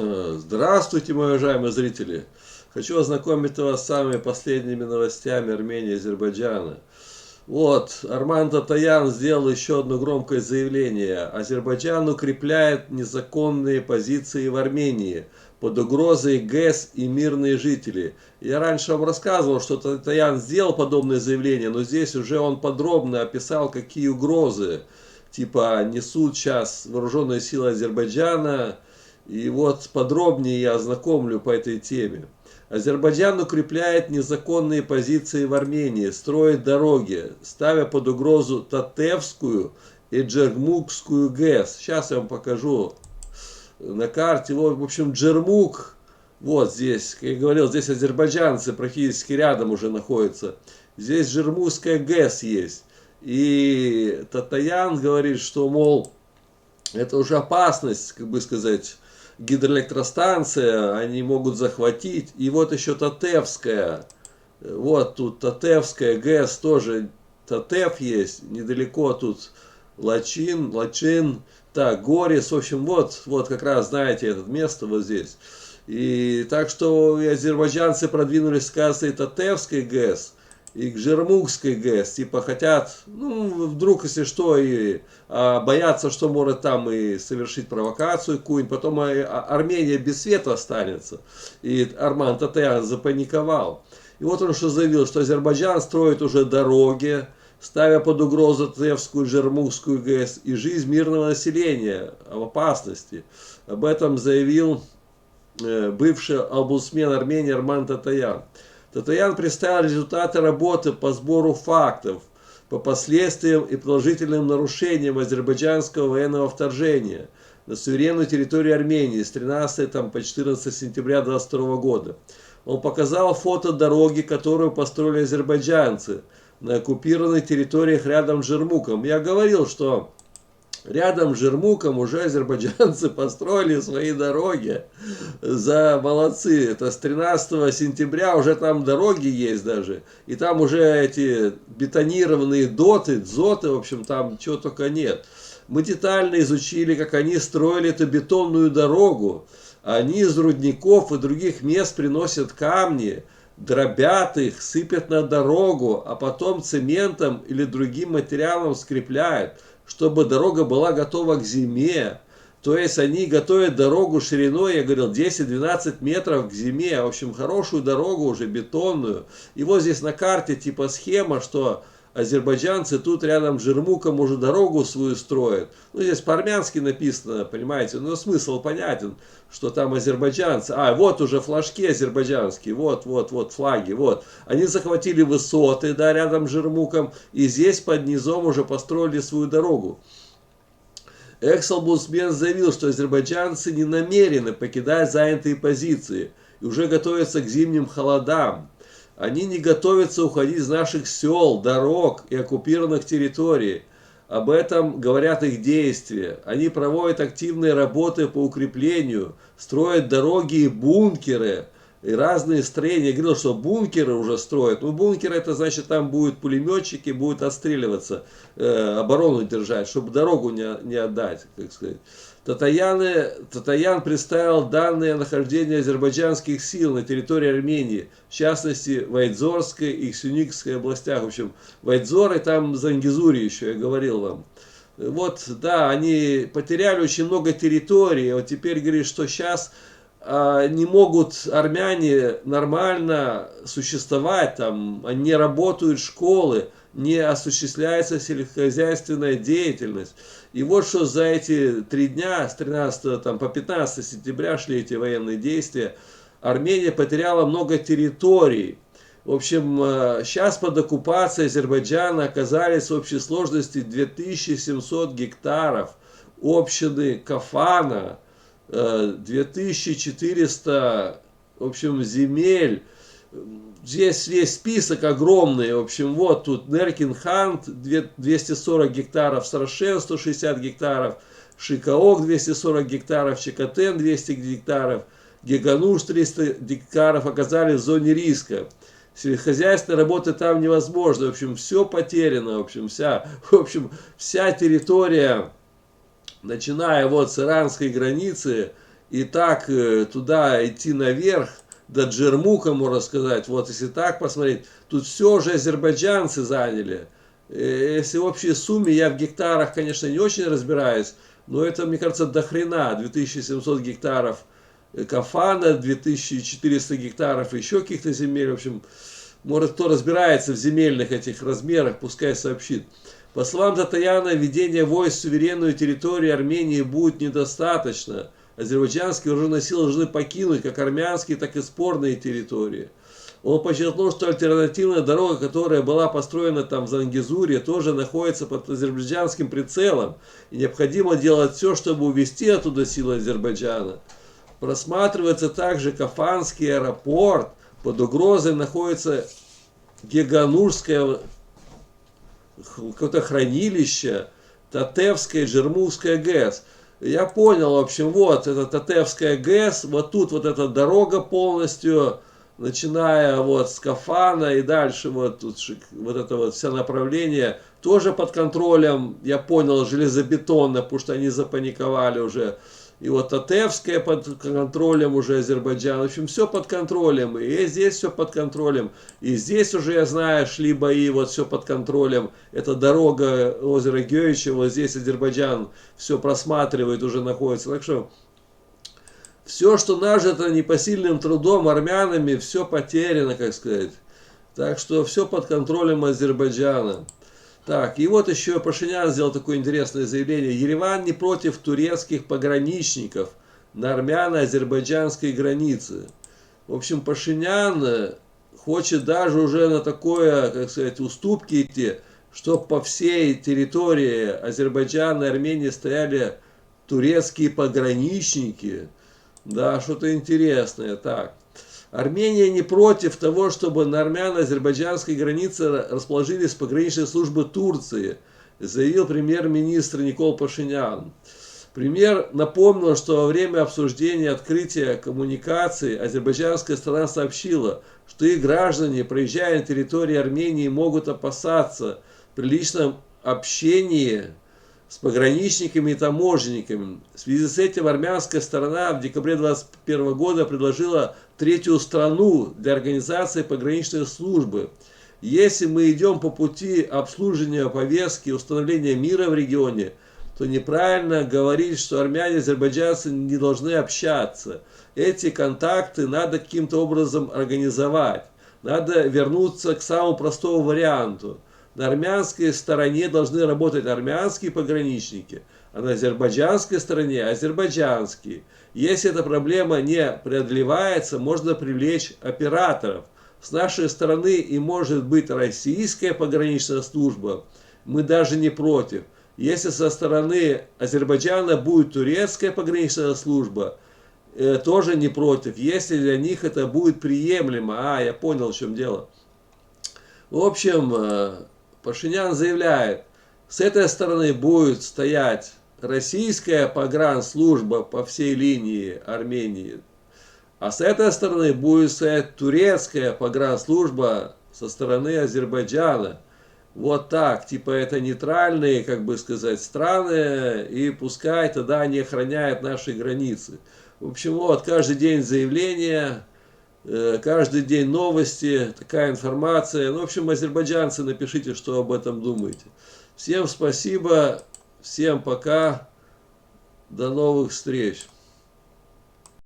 Здравствуйте, мои уважаемые зрители! Хочу ознакомить вас с самыми последними новостями Армении и Азербайджана. Вот, Арман Татоян сделал еще одно громкое заявление. Азербайджан укрепляет незаконные позиции в Армении под угрозой ГЭС и мирные жители. Я раньше вам рассказывал, что Татоян сделал подобное заявление, но здесь уже он подробно описал, какие угрозы типа несут сейчас вооруженные силы Азербайджана. И вот подробнее я ознакомлю по этой теме. Азербайджан укрепляет незаконные позиции в Армении, строит дороги, ставя под угрозу Татевскую и Джермукскую ГЭС. Сейчас я вам покажу на карте. Вот, в общем, Джермук, вот здесь, как я говорил, здесь азербайджанцы практически рядом уже находятся. Здесь Джермукская ГЭС есть. И Татоян говорит, что, мол, это уже опасность, как бы сказать, гидроэлектростанция, они могут захватить. И вот еще Татевская. Вот тут Татевская ГЭС тоже. Татев есть, недалеко тут Лачин, так, Горис, в общем, вот как раз знаете это место вот здесь. И так что и азербайджанцы продвинулись, кажется, и Татевской ГЭС, и к Жермукской ГЭС, типа хотят, ну, вдруг, если что, и боятся, что может там и совершить провокацию какую-нибудь, потом Армения без света останется. И Арман Татоян запаниковал. И вот он что заявил, что Азербайджан строит уже дороги, ставя под угрозу Татевскую, Жермукскую ГЭС и жизнь мирного населения в опасности. Об этом заявил бывший омбудсмен Армении Арман Татоян. Татоян представил результаты работы по сбору фактов по последствиям и продолжительным нарушениям азербайджанского военного вторжения на суверенную территорию Армении с 13 по 14 сентября 2022 года. Он показал фото дороги, которую построили азербайджанцы на оккупированных территориях рядом с Жермуком. Я говорил, что рядом с Жермуком уже азербайджанцы построили свои дороги. Молодцы. Это с 13 сентября уже там дороги есть даже. И там уже эти бетонированные дзоты, в общем, там чего только нет. Мы детально изучили, как они строили эту бетонную дорогу. Они из рудников и других мест приносят камни, дробят их, сыпят на дорогу, а потом цементом или другим материалом скрепляют, чтобы дорога была готова к зиме. То есть они готовят дорогу шириной, я говорил, 10-12 метров к зиме. В общем, хорошую дорогу уже бетонную. И вот здесь на карте типа схема, что азербайджанцы тут рядом с Жермуком уже дорогу свою строят. Ну, здесь по-армянски написано, понимаете, но смысл понятен, что там азербайджанцы. Вот уже флажки азербайджанские, вот флаги, вот. Они захватили высоты, да, рядом с Жермуком, и здесь под низом уже построили свою дорогу. Экс-омбудсмен заявил, что азербайджанцы не намерены покидать занятые позиции и уже готовятся к зимним холодам. Они не готовятся уходить из наших сел, дорог и оккупированных территорий. Об этом говорят их действия. Они проводят активные работы по укреплению, строят дороги и бункеры, и разные строения. Я говорил, что бункеры уже строят. Ну, бункеры, это значит, там будут пулеметчики, будут отстреливаться, оборону держать, чтобы дорогу не отдать, как сказать. Татоян представил данные о нахождении азербайджанских сил на территории Армении, в частности, в Айдзорской и Ксюникской областях. В общем, в Айдзоре, там Зангизуре еще, я говорил вам. Вот, да, они потеряли очень много территорий. Вот теперь говорит, что сейчас не могут армяне нормально существовать, там не работают школы, не осуществляется сельскохозяйственная деятельность. И вот что за эти 3 дня, с 13 по 15 сентября шли эти военные действия, Армения потеряла много территорий. В общем, сейчас под оккупацией Азербайджана оказались в общей сложности 2700 гектаров общины Кафана, 2400, в общем, земель. Здесь весь список огромный. В общем, вот тут Неркин-Хант 240 гектаров, Саршен 160 гектаров, Шикаок 240 гектаров, Чекатен 200 гектаров, Гегануш 300 гектаров оказались в зоне риска. Сельскохозяйственной работы там невозможно. В общем, все потеряно. В общем, вся территория, начиная вот с иранской границы и так туда идти наверх, до Джермука, можно сказать, вот если так посмотреть, тут все уже азербайджанцы заняли. Если в общей сумме, я в гектарах, конечно, не очень разбираюсь, но это, мне кажется, до хрена, 2700 гектаров Кафана, 2400 гектаров еще каких-то земель, в общем, может, кто разбирается в земельных этих размерах, пускай сообщит. По словам Татаяна, введение войск в суверенную территорию Армении будет недостаточно. Азербайджанские вооруженные силы должны покинуть как армянские, так и спорные территории. Он подчеркнул, что альтернативная дорога, которая была построена там в Зангезуре, тоже находится под азербайджанским прицелом. И необходимо делать все, чтобы увести оттуда силы Азербайджана. Просматривается также Кафанский аэропорт. Под угрозой находится Геганурское какое-то хранилище, Татевская и Джермукская ГЭС. Я понял, в общем, вот это Татевская ГЭС, вот тут вот эта дорога полностью, начиная вот с Кафана и дальше вот тут вот это вот все направление тоже под контролем, я понял, железобетонно, потому что они запаниковали уже. И вот Татевская под контролем уже Азербайджан. В общем, все под контролем. И здесь все под контролем. И здесь уже, я знаю, шли бои, вот все под контролем. Это дорога озера Геича, вот здесь Азербайджан все просматривает, уже находится. Так что все, что нажито непосильным трудом армянами, все потеряно, как сказать. Так что все под контролем Азербайджана. Так, и вот еще Пашинян сделал такое интересное заявление. Ереван не против турецких пограничников на армяно-азербайджанской границе. В общем, Пашинян хочет даже уже на такое, как сказать, уступки идти, чтобы по всей территории Азербайджана и Армении стояли турецкие пограничники. Да, что-то интересное. Так. Армения не против того, чтобы на армяно-азербайджанской границе расположились пограничные службы Турции, заявил премьер-министр Никол Пашинян. Премьер напомнил, что во время обсуждения открытия коммуникаций азербайджанская сторона сообщила, что их граждане, проезжая на территории Армении, могут опасаться при личном общении с пограничниками и таможенниками. В связи с этим армянская сторона в декабре 2021 года предложила третью страну для организации пограничной службы. Если мы идем по пути обслуживания повестки и установления мира в регионе, то неправильно говорить, что армяне и азербайджанцы не должны общаться. Эти контакты надо каким-то образом организовать. Надо вернуться к самому простому варианту. На армянской стороне должны работать армянские пограничники, а на азербайджанской стороне азербайджанские. Если эта проблема не преодолевается, можно привлечь операторов. С нашей стороны и может быть российская пограничная служба, мы даже не против. Если со стороны Азербайджана будет турецкая пограничная служба, тоже не против, если для них это будет приемлемо. Я понял, в чем дело. В общем, Пашинян заявляет, с этой стороны будет стоять российская погранслужба по всей линии Армении, а с этой стороны будет стоять турецкая погранслужба со стороны Азербайджана. Вот так, типа это нейтральные, как бы сказать, страны, и пускай тогда они охраняют наши границы. В общем, вот каждый день заявления, каждый день новости, такая информация. Ну, в общем, азербайджанцы, напишите, что об этом думаете. Всем спасибо, всем пока, до новых встреч.